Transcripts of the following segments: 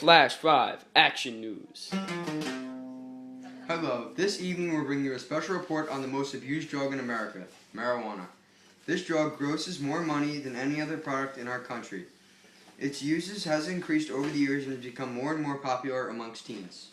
Flash 5 Action News. Hello, this evening we're bringing you a special report on the most abused drug in America, marijuana. This drug grosses more money than any other product in our country. Its usage has increased over the years and has become more and more popular amongst teens.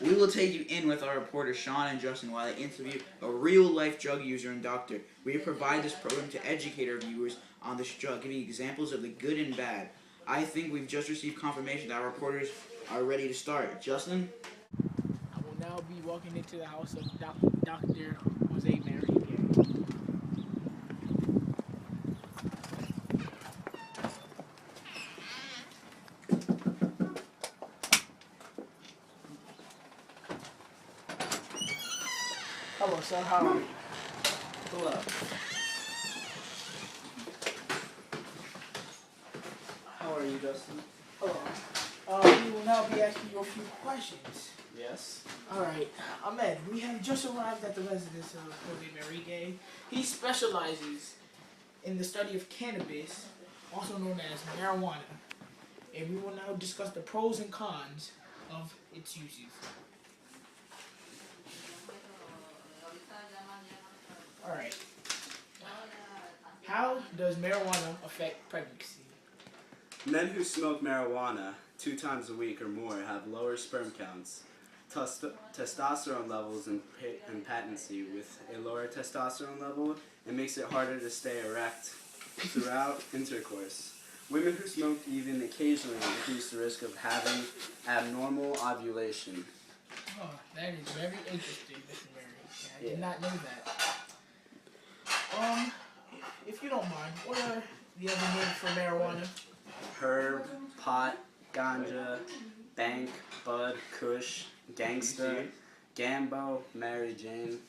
We will take you in with our reporters Sean and Justin while they interview a real-life drug user and doctor. We provide this program to educate our viewers on this drug, giving examples of the good and bad. I think we've just received confirmation that our reporters are ready to start. Justin? I will now be walking into the house of Dr. Jose Marie. Hello, sir. How are you? Hello. How are you, Justin? Hello. We will now be asking you a few questions. Yes. Alright, Ahmed, we have just arrived at the residence of Jose Marigue. He specializes in the study of cannabis, also known as marijuana, and we will now discuss the pros and cons of its uses. Alright, how does marijuana affect pregnancy? Men who smoke marijuana 2 times a week or more have lower sperm counts, testosterone levels, and patency. With a lower testosterone level, it makes it harder to stay erect throughout intercourse. Women who smoke even occasionally increase the risk of having abnormal ovulation. Oh, that is very interesting, Mr. Mary. I did not know that. If you don't mind, what are the other names for marijuana? Herb, pot, ganja, bank, bud, kush, gangsta, gambo, Mary Jane,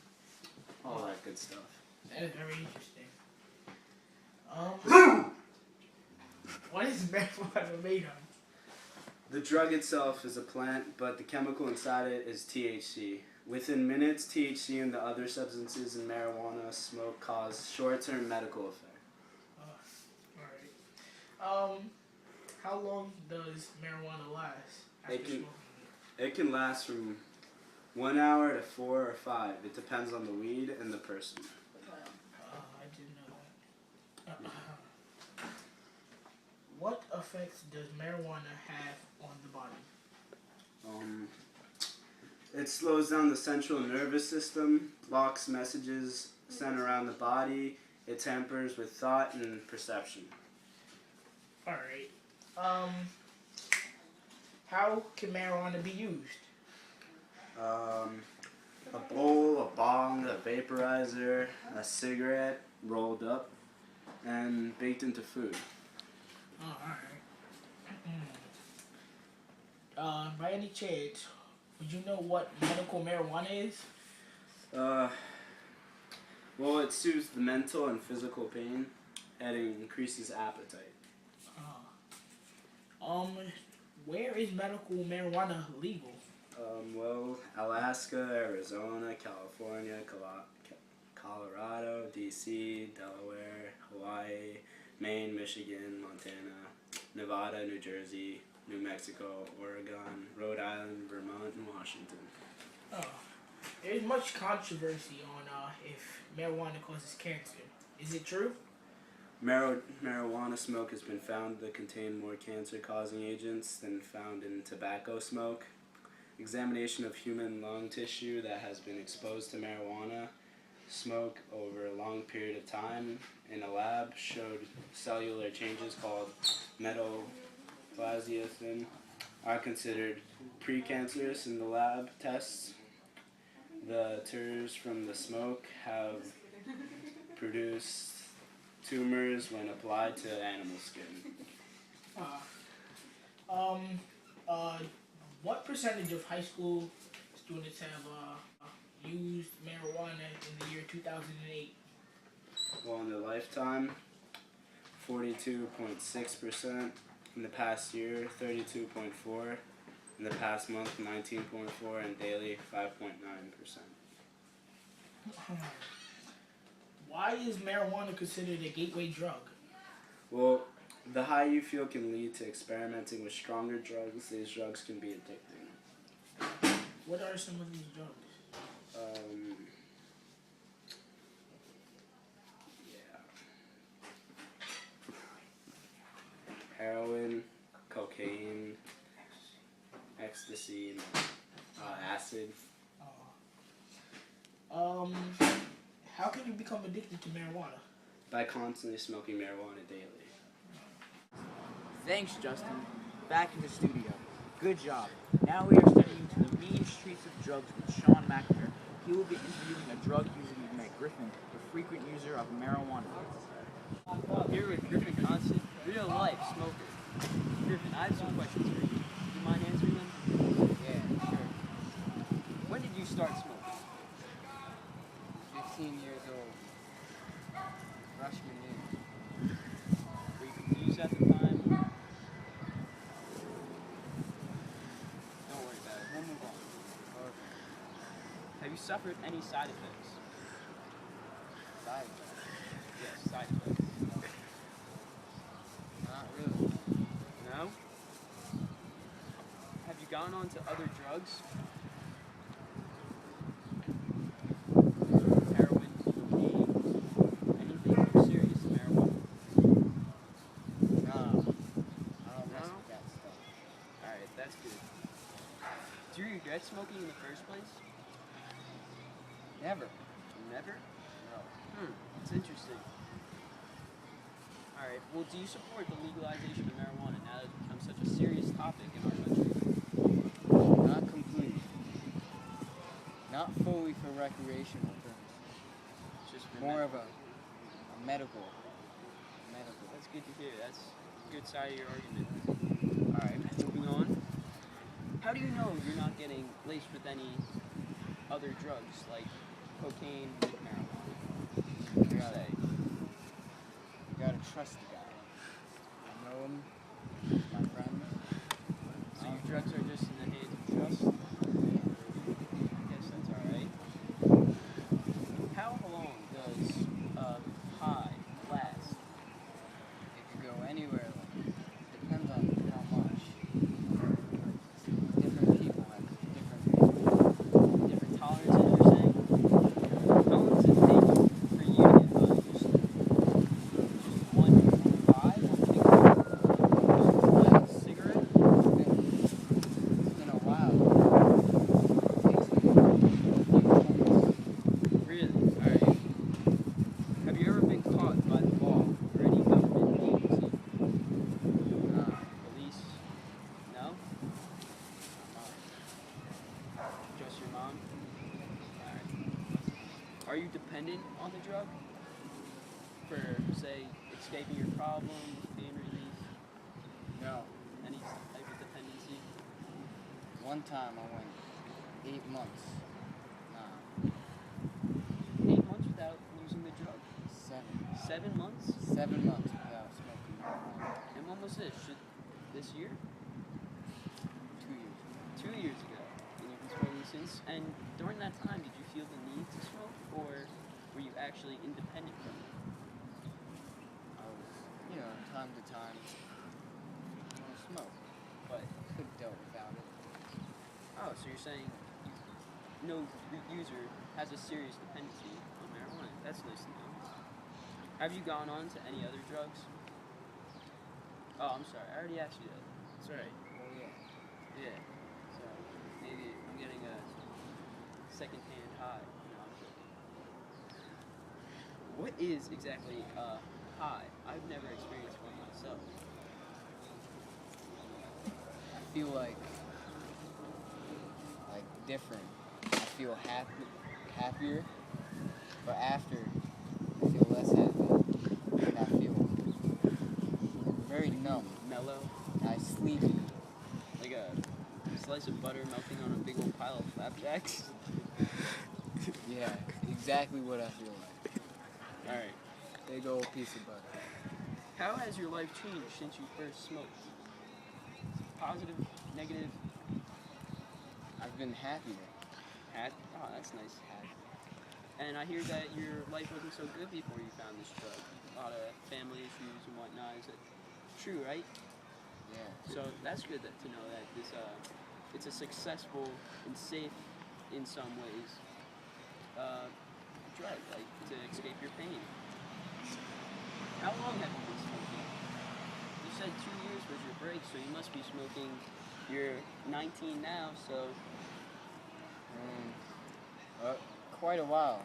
all that good stuff. That is very interesting. What is marijuana made of? The drug itself is a plant, but the chemical inside it is THC. Within minutes, THC and the other substances in marijuana smoke cause short-term medical effect. Alright. How long does marijuana last after smoking? It can last from 1 hour to 4 or 5. It depends on the weed and the person. I didn't know that. What effects does marijuana have on the body? It slows down the central nervous system, blocks messages sent around the body. It tampers with thought and perception. Alright. How can marijuana be used? A bowl, a bong, a vaporizer, a cigarette rolled up, and baked into food. Oh, alright. By any chance, would you know what medical marijuana is? Well, it soothes the mental and physical pain, and it increases appetite. Where is medical marijuana legal? Well, Alaska, Arizona, California, Colorado, D.C., Delaware, Hawaii, Maine, Michigan, Montana, Nevada, New Jersey, New Mexico, Oregon, Rhode Island, Vermont, and Washington. There's much controversy on if marijuana causes cancer. Is it true? Marijuana smoke has been found to contain more cancer-causing agents than found in tobacco smoke. Examination of human lung tissue that has been exposed to marijuana smoke over a long period of time in a lab showed cellular changes called metaplasmathin are considered precancerous in the lab tests. The turs from the smoke have produced tumors when applied to animal skin. What percentage of high school students have used marijuana in the year 2008? Well, in their lifetime, 42.6%. In the past year, 32.4%. In the past month, 19.4%, and daily, 5.9%. Why is marijuana considered a gateway drug? Well, The high you feel can lead to experimenting with stronger drugs. These drugs can be addicting. What are some of these drugs? Yeah. Heroin, cocaine, ecstasy, acid. How can you become addicted to marijuana? By constantly smoking marijuana daily. Thanks, Justin. Back in the studio. Good job. Now we are studying to the mean streets of drugs with Sean McNamara. He will be interviewing a drug user we met, Griffin, a frequent user of marijuana. Here with Griffin Constant, real life smoker. Griffin, I have some questions for you. Do you mind answering them? Yeah, sure. When did you start smoking? 15 years old. Freshman year. Were you confused at the time? Don't worry about it. We'll move on. Okay. Have you suffered any side effects? Side effects. Yes, side effects. Not really. No? Have you gone on to other drugs? Heroin, cocaine, anything more serious than marijuana? Nah. I don't mess No? with that stuff. Alright, that's good. Do you regret smoking in the first place? Never. Never? No. That's interesting. Alright, well, do you support the legalization of marijuana now that it's become such a serious topic in our country? Not completely. Not fully for recreational purposes. It's just for More med- of a medical. That's good to hear. That's a good side of your argument. Alright, moving on. How do you know you're not getting laced with any other drugs like cocaine with marijuana? You gotta, you gotta trust the guy. I know him. He's my friend. So your drugs are just in the hands of trust? I guess that's alright. How long does a high last? It could go anywhere. Depends on how much. Different people have Different tolerances, you're saying? How long does it take for you to get high? Just one vibe? One cigarette? It's been a while. It takes me a few months. Really? Alright. Have you ever been caught by the law or any government agency? Police? No? Just your mom? Alright. Are you dependent on the drug? For, say, escaping your problem, pain relief, No. any type of dependency? One time I went 8 months. Nah, 8 months without using the drug? 7. 7 months? 7 months without smoking marijuana. And when was this? This year? 2 years. 2 years ago. And you've been smoking since? And during that time, did you feel the need to smoke? Or were you actually independent from it? I was, time to time, smoke. But, Could have dealt without it. oh, so you're saying no user has a serious dependency on marijuana. That's nice to know. Have you gone on to any other drugs? Oh, I'm sorry. I already asked you that. That's alright. Well, yeah. Yeah. So maybe I'm getting a second-hand high. No, I'm joking. What is exactly a high? I've never experienced one myself. I feel like different. I feel happier, but after I feel less happy. And I feel very numb. Mellow, I sleepy. like a slice of butter melting on a big old pile of flapjacks. Yeah, exactly what I feel like. All right. Big old piece of butter. How has your life changed since you first smoked? Positive, negative, I've been happier. Oh, that's nice. And I hear that your life wasn't so good before you found this drug. A lot of family issues and whatnot. Is it true, right? Yeah. So that's good to know that this it's a successful and safe in some ways drug, like to escape your pain. How long have you been smoking? You said 2 years was your break, so you must be smoking. You're 19 now, so Quite a while.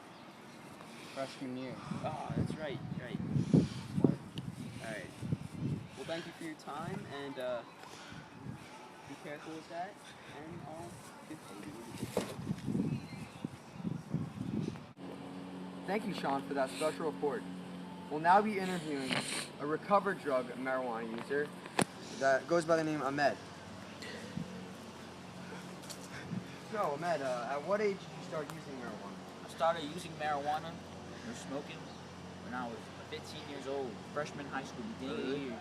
Freshman year. oh, that's right, right. All right. Well, thank you for your time, and be careful with that, and all good things. Thank you, Sean, for that special report. We'll now be interviewing a recovered drug marijuana user that goes by the name Ahmed. So, Ahmed, at what age did you start using marijuana? I started using marijuana or smoking when I was 15 years old, freshman high school, beginning of the year.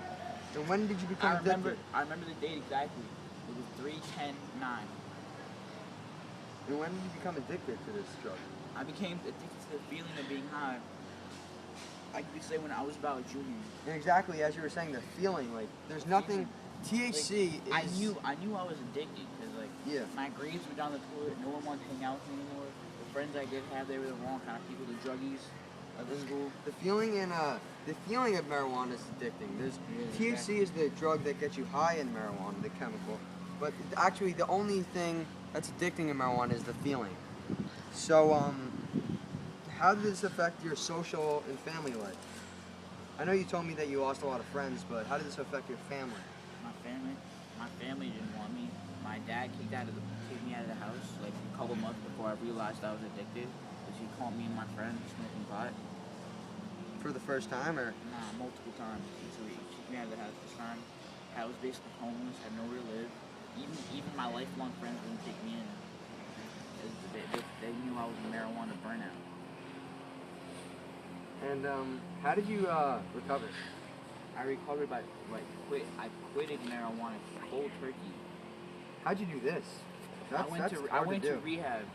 And when did you become I remember addicted? the date exactly. It was 3/10/9. And when did you become addicted to this drug? I became addicted to the feeling of being high. I could say when I was about a junior. And exactly as you were saying, the feeling, like, there's nothing, THC is... I knew I was addicted because like Yeah. my grades were down the toilet. No one wanted to hang out with me anymore. The friends I did have, they were the wrong kind of people, the druggies of the school. The feeling of marijuana is addicting. There's Yeah, THC is the drug that gets you high in marijuana, the chemical. But actually, the only thing that's addicting in marijuana is the feeling. So, how did this affect your social and family life? I know you told me that you lost a lot of friends, but how did this affect your family? My family didn't want me. My dad kicked me out of the house like a couple months before I realized I was addicted. Because he caught me and my friend smoking pot. For the first time, or? Multiple times. So he kicked me out of the house this time. I was basically homeless, had nowhere to live. Even my lifelong friends wouldn't take me in. They knew I was a marijuana burnout. And how did you recover? I recovered by I quitted marijuana cold turkey. How'd you do this? I went to rehab.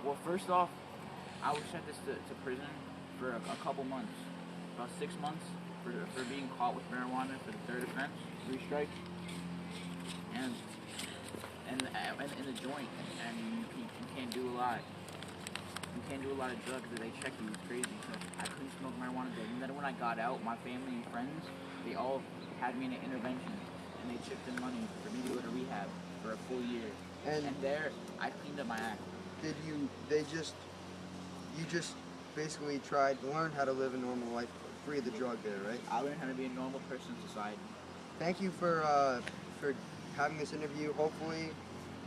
Well, first off, I was sentenced to prison for a couple months, about 6 months for being caught with marijuana for the third offense, 3 strikes, and the joint, and you can't do a lot. You can't do a lot of drugs that they check you. It's crazy. So I couldn't smoke marijuana then. And then when I got out, my family and friends, they all had me in an intervention, and they chipped in money for me to go to rehab for a full year. And there, I cleaned up my act. you just basically tried to learn how to live a normal life free of the drug there, right? I learned how to be a normal person in society. Thank you for having this interview. Hopefully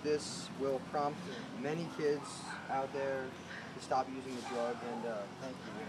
this will prompt many kids out there to stop using the drug, and thank you.